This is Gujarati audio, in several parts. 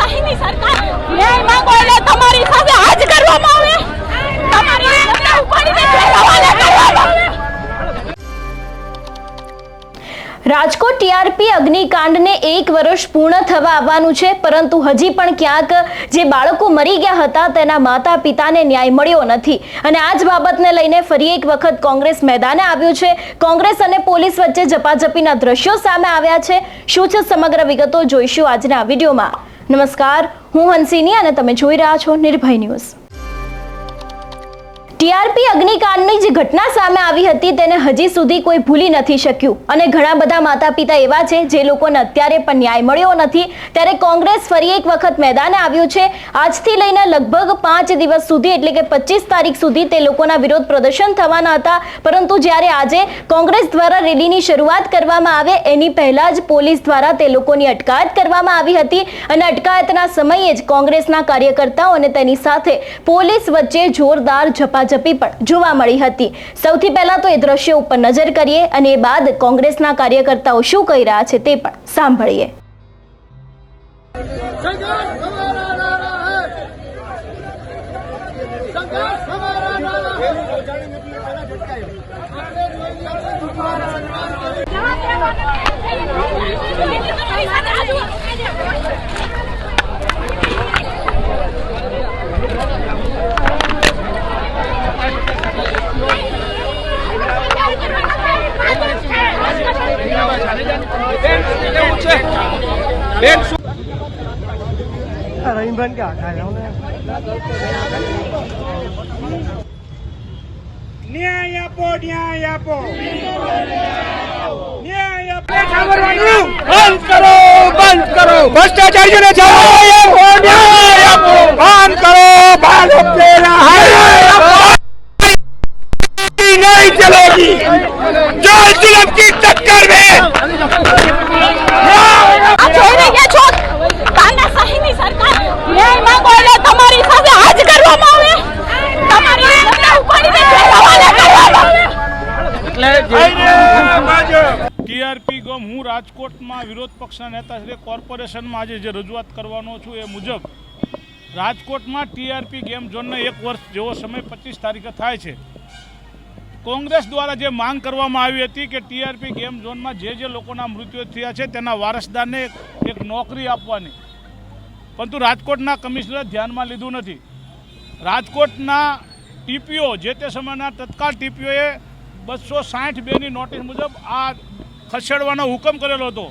તાનાશાહીની સરકાર ન્યાય માંગો એટલે તમારી સાથે આજ કરવામાં આવે, તમારી સત્તા ઉપાડીને જેલ હવાલે કરવામાં આવે। રાજકોટ ટીઆરપી અગ્નિકાંડને 1 વર્ષ પૂર્ણ થવા આવવાનું છે, પરંતુ હજી પણ ક્યાંક જે બાળકો મરી ગયા હતા તેના માતા પિતાને ન્યાય મળ્યો નથી અને આ જ બાબતને લઈને ફરી એક વખત કોંગ્રેસ મેદાને આવ્યું છે। કોંગ્રેસ અને પોલીસ વચ્ચે ઝપાઝપીના દ્રશ્યો સામે આવ્યા છે। શું છે સમગ્ર વિગતો જોઈશું આજના વિડીયોમાં। નમસ્કાર, હું હંસિની અને તમે જોઈ રહ્યા છો નિર્ભય ન્યૂઝ। ટીઆરપી અગ્નિકાંડની જે ઘટના સામે આવી હતી તેને હજી સુધી કોઈ ભૂલી નથી શક્યું અને ઘણા બધા માતા પિતા એવા છે જે લોકોને અત્યારે પણ ન્યાય મળ્યો નથી। ત્યારે કોંગ્રેસ ફરી એક વખત મેદાને આવ્યું છે। આજથી લઈને લગભગ 5 દિવસ સુધી એટલે કે 25 તારીખ સુધી તે લોકોના વિરોધ પ્રદર્શન થવાના હતા, પરંતુ જ્યારે આજે કોંગ્રેસ દ્વારા રેલીની શરૂઆત કરવામાં આવે એની પહેલા જ પોલીસ દ્વારા તે લોકોની અટકાયત કરવામાં આવી હતી અને અટકાયતના સમયે જ કોંગ્રેસના કાર્યકર્તાઓ અને તેની સાથે પોલીસ વચ્ચે જોરદાર ઝપાઝપી પણ જોવા મળી હતી। સૌથી પહેલા તો એ દ્રશ્યો ઉપર નજર કરીએ અને એ બાદ કોંગ્રેસના કાર્યકર્તાઓ શું કહી રહ્યા છે તે પણ સાંભળીએ। न्याय आपो બંધ કરો ભ્રષ્ટાચારીઓને ન્યાય આપો, બંધ કરો भारत तेरा नहीं चलेगी जो जुल्म की टक्कर में આ જોઈ રહ્યા છો તાનાશાહીની સરકાર ન્યાય માંગો એટલે તમારી સાથે આજ કરવામાં આવે, તમારી સત્તા ઉપાડીને જેલ હવાલે કરવામાં આવે। ટીઆરપી ગમ હું રાજકોટમાં વિરોધ પક્ષના નેતા શ્રી કોર્પોરેશનમાં આજે જે રજૂઆત કરવાનો છું એ મુજબ રાજકોટમાં ટીઆરપી ગેમ ઝોનને 1 વર્ષ જેવો સમય 25 તારીખે થાય છે। કોંગ્રેસ દ્વારા જે માંગ કરવામાં આવી હતી કે ટીઆરપી ગેમ ઝોનમાં જે લોકોના મૃત્યુ થયા છે તેના વારસદારને એક નોકરી આપવાની, પરંતુ રાજકોટના કમિશનરે ધ્યાનમાં લીધું નથી। રાજકોટના ટીપીઓ જે તે સમયના તત્કાલ ટીપીઓએ 262ની નોટિસ મુજબ આ ખસેડવાનો હુકમ કરેલો હતો,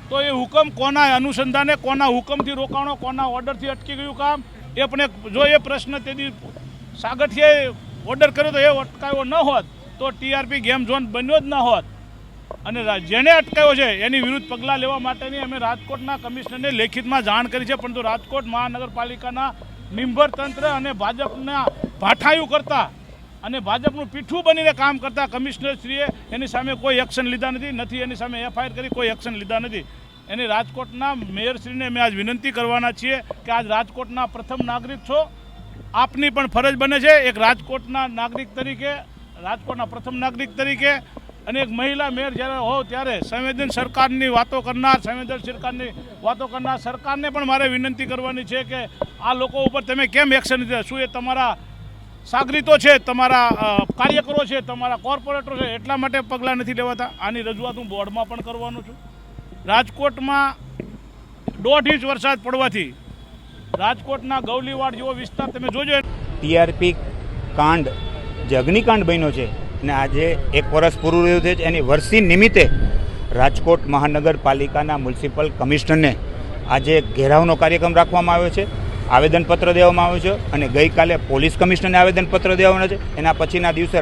તો એ હુકમ કોના અનુસંધાને, કોના હુકમથી રોકાણો, કોના ઓર્ડરથી અટકી ગયું કામ એ પણ જો એ પ્રશ્ન તેથી સાગઠિયાએ ઓર્ડર કર્યો તો એ અટકાયો ન હોત તો ટીઆરપી ગેમ ઝોન બન્યો જ ન હોત અને જેને અટકાયો છે એની વિરુદ્ધ પગલાં લેવા માટેની અમે રાજકોટના કમિશનરને લેખિતમાં જાણ કરી છે, પરંતુ રાજકોટ મહાનગરપાલિકાના નિંભર તંત્ર અને ભાજપના ભાઠાયું કરતા અને ભાજપનું પીઠું બનીને કામ કરતા કમિશનરશ્રીએ એની સામે કોઈ એક્શન લીધા નથી, એની સામે એફઆઈઆર કરી કોઈ એક્શન લીધા નથી। એની રાજકોટના મેયરશ્રીને અમે આજ વિનંતી કરવાના છીએ કે આજ રાજકોટના પ્રથમ નાગરિક છો, આપની પણ ફરજ બને છે એક રાજકોટના નાગરિક તરીકે, રાજકોટના પ્રથમ નાગરિક તરીકે અને એક મહિલા મેયર જ્યારે હો ત્યારે સંવેદનશીલ સરકારની વાતો કરનાર, સરકારને પણ મારે વિનંતી કરવાની છે કે આ લોકો ઉપર તમે કેમ એક્શન લીધા? શું એ તમારા સાગરીતો છે, તમારા કાર્યકરો છે, તમારા કોર્પોરેટરો છે એટલા માટે પગલાં નથી લેવાતા? આની રજૂઆત હું બોર્ડમાં પણ કરવાનો છું। રાજકોટમાં 1.5 ઇંચ વરસાદ પડવાથી રાજકોટના ગૌલીવાડ જેવો વિસ્તાર તમે જોજો। ટીઆરપી કાંડ જે અગ્નિકાંડ બન્યો છે અને આજે 1 વર્ષ પૂરું રહ્યું છે, એની વર્ષી નિમિત્તે રાજકોટ મહાનગરપાલિકાના મ્યુનિસિપલ કમિશનરને આજે ઘેરાવનો કાર્યક્રમ રાખવામાં આવ્યો છે, આવેદનપત્ર દેવામાં આવ્યું છે અને ગઈકાલે પોલીસ કમિશનરને આવેદનપત્ર દેવાના છે। એના પછીના દિવસે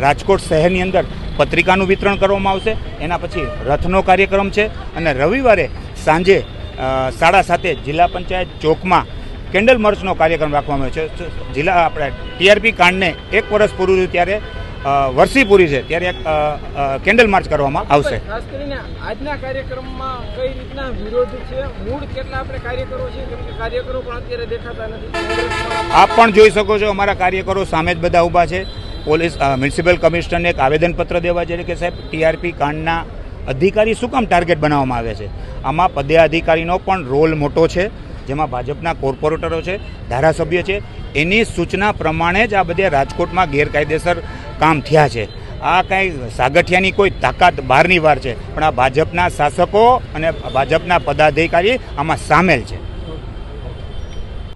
રાજકોટ શહેરની અંદર પત્રિકાનું વિતરણ કરવામાં આવશે, એના પછી રથનો કાર્યક્રમ છે અને રવિવારે સાંજે 7:30 જિલ્લા પંચાયત ચોકમાં કેન્ડલ માર્ચનો કાર્યક્રમ રાખવામાં આવ્યો છે। જિલ્લા આપણે ટીઆરપી કાંડને 1 વર્ષ પૂરું થયું ત્યારે વર્ષી પૂરી છે ત્યારે એક કેન્ડલ માર્ચ કરવામાં આવશે। ખાસ કરીને આજના કાર્યક્રમમાં કઈ રીતના વિરોધ છે, મૂળ કેટલા આપણે કાર્યકરો છે, કેમ કે કાર્યકરો પણ અત્યારે દેખાતા નથી। આપ પણ જોઈ શકો છો અમારા કાર્યકરો સામે જ બધા ઊભા છે। પોલીસ મ્યુનિસિપલ કમિશનરને એક આવેદનપત્ર દેવા છે કે સાહેબ ટીઆરપી કાંડના અધિકારી શું કામ ટાર્ગેટ બનાવવામાં આવે છે? આમાં પદાધિકારીનો પણ રોલ મોટો છે જેમાં ભાજપના કોર્પોરેટરો છે, ધારાસભ્ય છે, એની સૂચના પ્રમાણે જ આ બધે રાજકોટમાં ગેરકાયદેસર કામ થયા છે. આ કાંઈ સાગઠિયાની કોઈ તાકાત બહારની વાર છે, પણ આ ભાજપના શાસકો અને ભાજપના પદાધિકારી આમાં સામેલ છે.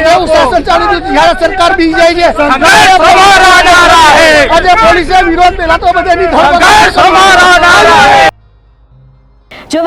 એવું શાસન ચાલી રહ્યું છે, જ્યારે સરકાર બી જાય છે. આજે પોલીસે વિરોધ પેલા તો બધાની જો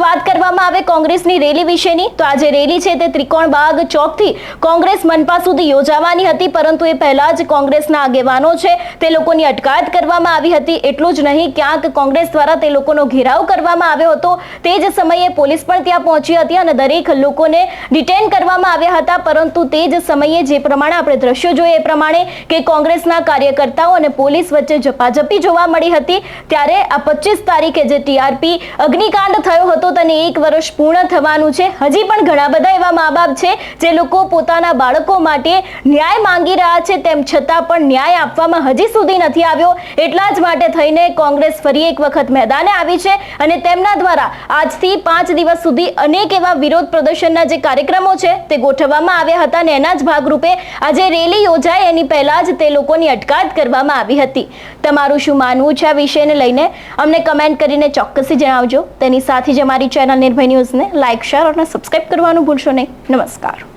વાત કરવામાં આવે કોંગ્રેસની રેલી વિશેની, તો આજે રેલી છે તે ત્રિકોણબાગ ચોકથી કોંગ્રેસ મનપા સુધી યોજાવાની હતી, પરંતુ એ પહેલા જ કોંગ્રેસના આગેવાનો છે તે લોકોની અટકાયત કરવામાં આવી હતી. એટલું જ નહીં, ક્યાંક કોંગ્રેસ દ્વારા તે લોકોનો ઘેરાવ કરવામાં આવ્યો હતો. તે જ સમયે પોલીસ પણ ત્યાં પહોંચી હતી અને દરેક લોકોને ડિટેન કરવામાં આવ્યા હતા. પરંતુ તે જ સમયે જે પ્રમાણે આપણે દ્રશ્યો જોઈએ એ પ્રમાણે કે કોંગ્રેસના કાર્યકર્તાઓ અને પોલીસ વચ્ચે ઝપાઝપી જોવા મળી હતી. ત્યારે આ 25 તારીખે જે ટીઆરપી અગ્નિકાંડ થયો હતો તેને 1 વર્ષ પૂર્ણ થવાનું છે. હજી પણ ઘણા બધા એવા મા બાપ છે જે લોકો પોતાના બાળકો માટે ન્યાય માંગી રહ્યા છે, તેમ છતાં પણ ન્યાય આપવામાં હજી સુધી નથી આવ્યો. એટલા જ માટે થઈને કોંગ્રેસ ફરી એક વખત મેદાને આવી છે અને તેમના દ્વારા આજથી 5 દિવસ સુધી અનેક એવા વિરોધ પ્રદર્શનના જે કાર્યક્રમો છે તે ગોઠવવામાં આવ્યા હતા અને એના જ ભાગરૂપે આજે રેલી યોજાય એની પહેલા જ તે લોકોની અટકાયત કરવામાં આવી હતી. તમારું શું માનવું છે આ વિષયને લઈને અમને કમેન્ટ કરીને ચોક્કસથી જણાવજો. તેની સાથે જ અમારી ચેનલ નિર્ભય ન્યૂઝને લાઇક, શેર અને સબસ્ક્રાઇબ કરવાનું ભૂલશો નહીં. નમસ્કાર.